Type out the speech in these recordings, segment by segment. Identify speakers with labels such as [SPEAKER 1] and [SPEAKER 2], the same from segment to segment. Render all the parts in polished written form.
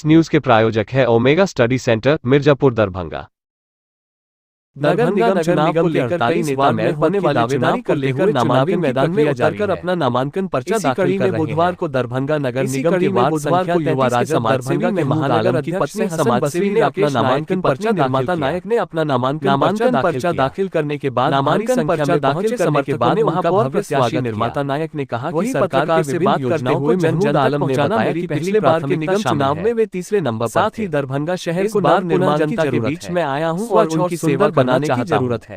[SPEAKER 1] इस न्यूज के प्रायोजक है omega study centre, Mirzapur, Darbhanga.
[SPEAKER 2] नगर निगम चुनाव को लेकर 48 वार्ड में होने वाली दावेदारी को लेकर चुनावी मैदान में उतरकर अपना नामांकन पर्चा दाखिल कर रहे हैं। बुधवार को दरभंगा नगर निगम के वार्ड संख्या युवा राजद दरभंगा के महानगर की पत्नी समाजसेवी ने अपना नामांकन पर्चा निर्माता नायक ने अपना नामांकन पर्चा दाखिल करने के बाद नामांकन पर्चा दाखिल करने के बाद महापौर प्रत्याशी निर्माता नायक ने कहा कि सरकार से बात करते हुए महमूद आलम ने बताया कि पिछले बार के निगम चुनाव में वे तीसरे नंबर पर। साथ ही दरभंगा शहर को बार निर्माण जनता के बीच में आया हूँ और उनकी सेवा बनाने की जरूरत है।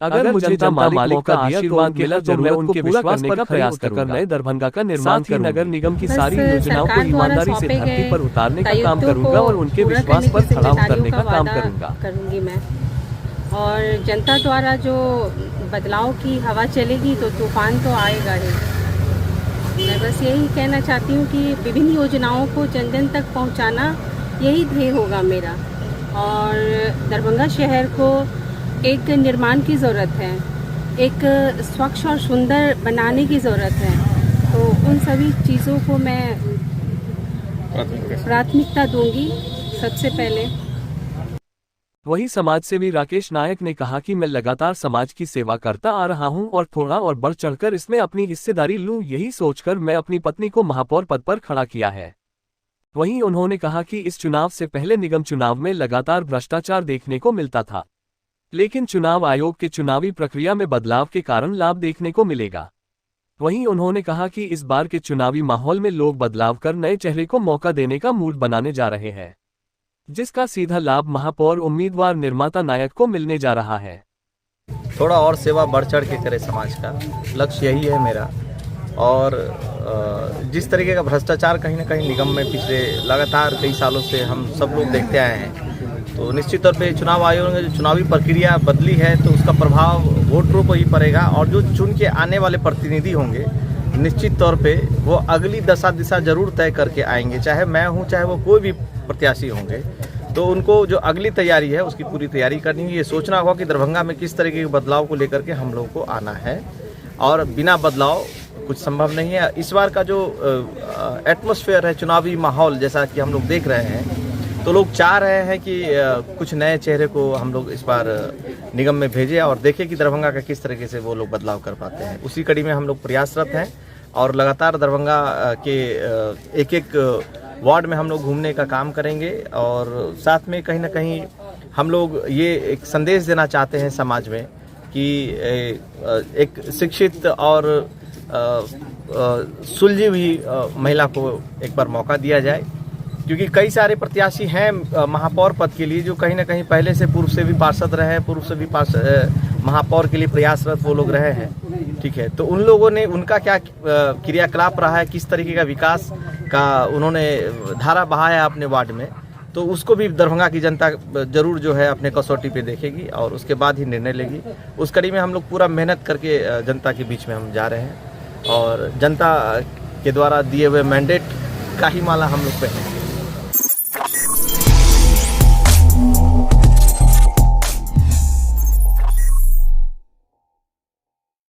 [SPEAKER 2] अगर मुझे जनता मालिक का आशीर्वाद मिला तो मैं उनके विश्वास का प्रयास कर नए दरभंगा का निर्माण कर नगर निगम की सारी योजनाओं को ईमानदारी से धरती पर उतारने का काम करूंगा और उनके विश्वास पर खड़ा उतरने का काम करूंगी मैं।
[SPEAKER 3] और जनता द्वारा जो बदलाव की हवा चलेगी तो तूफान तो आएगा ही। मैं बस यही कहना चाहती हूँ कि विभिन्न योजनाओं को जन जन तक पहुँचाना यही ध्येय होगा मेरा। और दरभंगा शहर को एक निर्माण की ज़रूरत है, एक स्वच्छ और सुंदर बनाने की ज़रूरत है। तो उन सभी चीज़ों को मैं प्राथमिकता दूंगी सबसे पहले।
[SPEAKER 2] वही समाजसेवी राकेश नायक ने कहा कि मैं लगातार समाज की सेवा करता आ रहा हूं और थोड़ा और बढ़ चढ़कर इसमें अपनी हिस्सेदारी लूं, यही सोचकर मैं अपनी पत्नी को महापौर पद पर खड़ा किया है। वहीं उन्होंने कहा कि इस चुनाव से पहले निगम चुनाव में लगातार भ्रष्टाचार देखने को मिलता था, लेकिन चुनाव आयोग के चुनावी प्रक्रिया में बदलाव के कारण लाभ देखने को मिलेगा। वहीं उन्होंने कहा कि इस बार के चुनावी माहौल में लोग बदलाव कर नए चेहरे को मौका देने का मूड बनाने जा रहे हैं, जिसका सीधा लाभ महापौर उम्मीदवार निर्माता नायक को मिलने जा रहा है।
[SPEAKER 4] थोड़ा और सेवा बढ़ चढ़ के करे समाज का, लक्ष्य यही है मेरा। और जिस तरीके का भ्रष्टाचार कहीं ना कहीं निगम में पिछले लगातार कई सालों से हम सब लोग देखते आए हैं, तो निश्चित तौर पे चुनाव आयोग ने जो चुनावी प्रक्रिया बदली है तो उसका प्रभाव वोटरों पर ही पड़ेगा। और जो चुन के आने वाले प्रतिनिधि होंगे निश्चित तौर पे वो अगली दशा दिशा जरूर तय करके आएंगे, चाहे मैं हूँ चाहे वो कोई भी प्रत्याशी होंगे। तो उनको जो अगली तैयारी है उसकी पूरी तैयारी करनी है। ये सोचना होगा कि दरभंगा में किस तरीके के बदलाव को लेकर के हम लोगों को आना है, और बिना बदलाव कुछ संभव नहीं है। इस बार का जो एटमॉस्फेयर है, चुनावी माहौल जैसा कि हम लोग देख रहे हैं, तो लोग चाह रहे हैं कि कुछ नए चेहरे को हम लोग इस बार निगम में भेजें और देखें कि दरभंगा का किस तरीके से वो लोग बदलाव कर पाते हैं। उसी कड़ी में हम लोग प्रयासरत हैं और लगातार दरभंगा के एक एक वार्ड में हम लोग घूमने का काम करेंगे। और साथ में कहीं ना कहीं हम लोग ये एक संदेश देना चाहते हैं समाज में कि एक शिक्षित और सुलझी हुई महिला को एक बार मौका दिया जाए, क्योंकि कई सारे प्रत्याशी हैं महापौर पद के लिए जो कहीं ना कहीं पहले से पूर्व से भी पार्षद रहे हैं, पूर्व से भी महापौर के लिए प्रयासरत वो लोग रहे हैं। ठीक है, तो उन लोगों ने उनका क्या क्रियाकलाप रहा है, किस तरीके का विकास का उन्होंने धारा बहाया अपने वार्ड में, तो उसको भी दरभंगा की जनता जरूर जो है अपने कसौटी पे देखेगी और उसके बाद ही निर्णय लेगी। उस कड़ी में हम लोग पूरा मेहनत करके जनता के बीच में हम जा रहे हैं और जनता के द्वारा दिए हुए मैंडेट का ही माला हम लोग पहनेंगे।